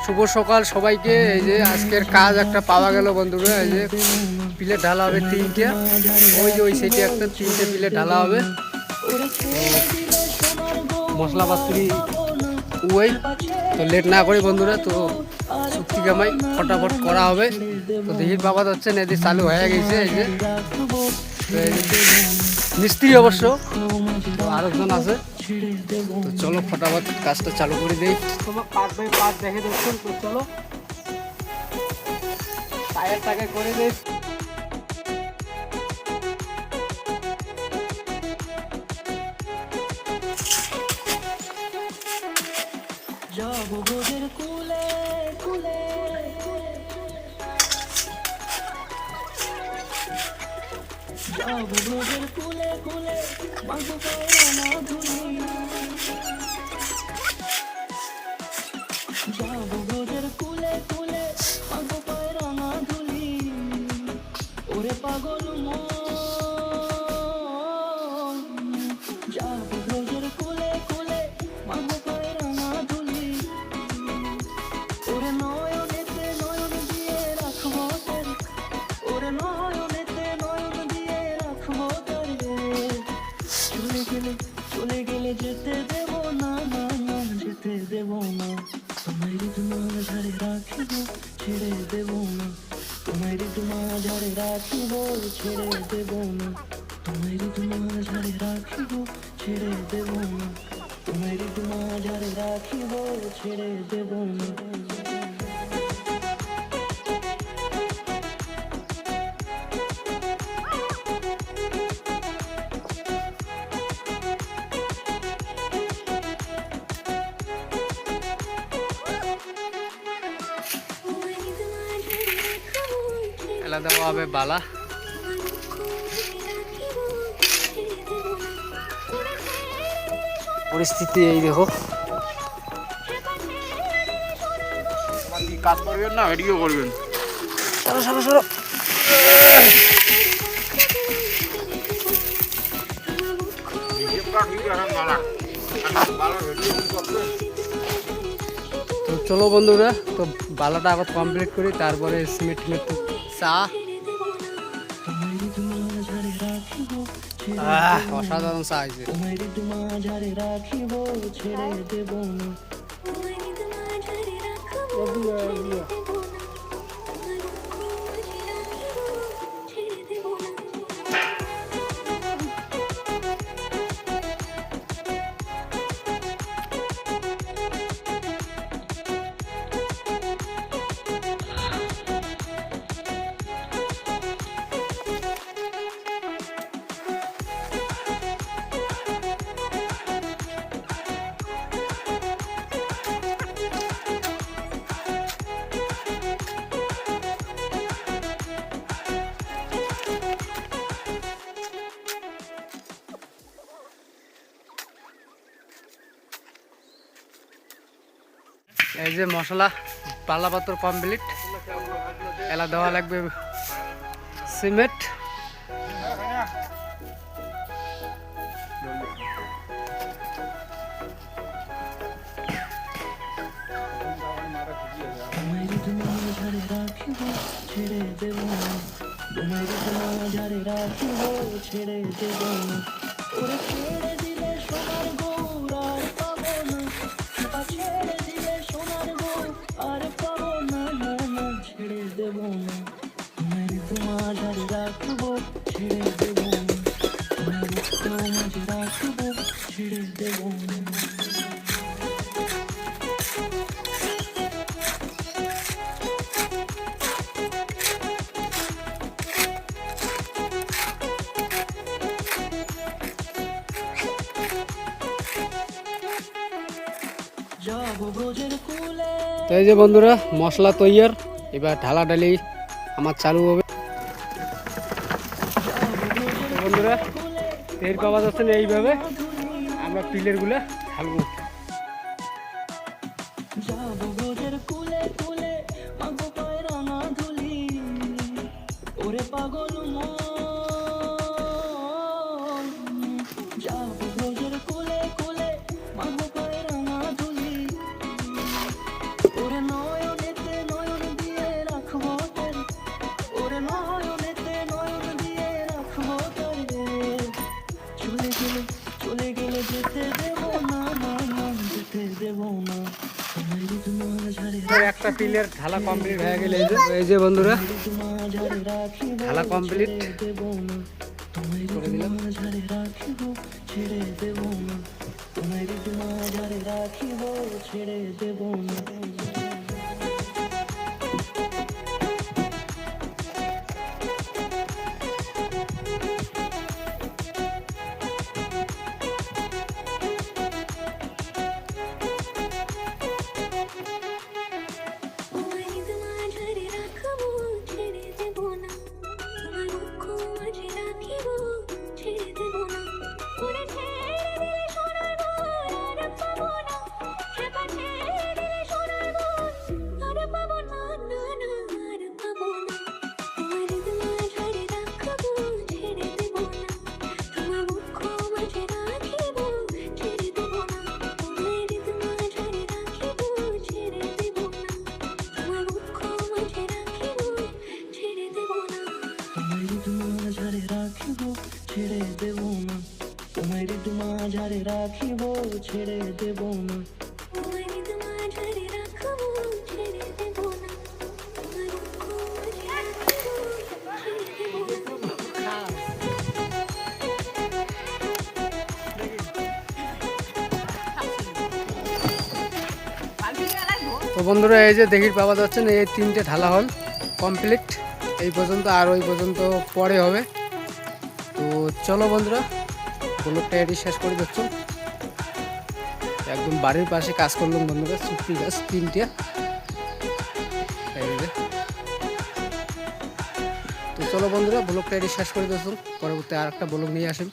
শুভ সকাল সবাইকে। এই যে আজকের কাজ একটা পাওয়া গেল বন্ধুরা, এই যে প্লেট ঢালা হবে তিনটে, ওই যে ওই সাইডে একটা তিনটে প্লেট ঢালা হবে। মশলাপাতি ওই তো লেট না করি বন্ধুরা, তো চুক্তি কামাই ফটাফট করা হবে। তো দেখির বাবা হচ্ছে না, এদিকে চালু হয়ে গেছে। এই যে মিস্ত্রি অবশ্য তো আরেকজন আছে, তো চলো ফটাফট কাজটা চালু করে দিই। তোমার পার্ট বাই পার্ট দেখে দেখুন, তো চলো টায়ারটাকে করে দিই। যাবো ভোরের কুলে কুলে, যাবো ভোরের কুলে কুলে, মাগো পায়রা ধুলি। যাবো ভোরের কুলে কুলে, মাগো পায়রা ধুলি। ওরে পাগল মন, যাবো ভোরের কুলে কুলে, মাগো পায়রা ধুলি। ওরে নয়নেতে নয়ন দিয়ে রাখবো তোরে, ওরে নয়নেতে নয়ন দিয়ে রাখবো তোরে। চলে গেলে চলে গেলে যেতে দেব না, না না যেতে দেব না। তোমায় তোমার ঝাড়ে রাখিব, ছেড়ে দেব না। তোমায় তোমার ঝাড়ে রাখিব, ছেড়ে দেব না। তোমায় তোমার ঝাড়ে রাখিব, ছেড়ে দেব না। তোমায় তোমার ঝাড়ে রাখিব, ছেড়ে দেব না। এলা দেওয়া হবে বালা। পরিস্থিতি এই দেখো, কাজ করবেন না ভিডিও করবেন। সরো সরো সরো। তো চলো বন্ধুরা, তো বালাটা আবার কমপ্লিট করি, তারপরে সিমেন্ট টিমেন্ট চা। অসাধারণ চা হয়েছে। এই যে মশলা পাল্লা পাতর কমপ্লিট, এলা দেওয়া লাগবে সিমেন্ট। ছেড়ে দেব না, ঝাড়ে রাখিব, ছেড়ে দেব না। ওরে ছেড়ে দিলে সোনার গৌর আর পাবো না, ছেড়ে দিলে সোনার গৌর আর পাবো না, না না ছেড়ে দেব না। তোমার ঝাড়ে রাখিব, ছেড়ে দেব না। তোমার মাঝে রাখিব, ছেড়ে দেব না। তো এই যে বন্ধুরা মশলা তৈয়ার, এবার ঢালা ঢালি আমার চালু হবে। বন্ধুরা তেল পাওয়া যাচ্ছে না, এইভাবে আমরা পিলেরগুলা ঢালবো। ওরে পাগল মন, যাবো ভোজের কুলে কুলে, মাগো পায়রা ধুলি। ওরে নয় একটা পিলের ঢালা কমপ্লিট হয়ে গেলে এই যে বন্ধুরা ঢালা কমপ্লিট করে দিলাম। ছেড়ে দেব না তোমার মাঝারে রাখিব ছেড়ে দেব না। ছেড়ে দেব না তোমার মাঝারে রাখিব ছেড়ে দেব না। তো বন্ধুরা এই যে দেখি পাওয়া যাচ্ছে না, এই 3টে ঢালা হল কমপ্লিট এই পর্যন্ত, আর ওই পর্যন্ত পরে হবে। তো চলো বন্ধুরা ব্লগটা এটি শেষ করে দিচ্ছ। একদম বাড়ির পাশে কাজ করলাম বন্ধুরা, চুক্তি গাছ 3টে। তো চলো বন্ধুরা ব্লগটা এটি শেষ করে দিচ্ছ, পরবর্তী আর একটা ব্লগ নিয়ে আসেন।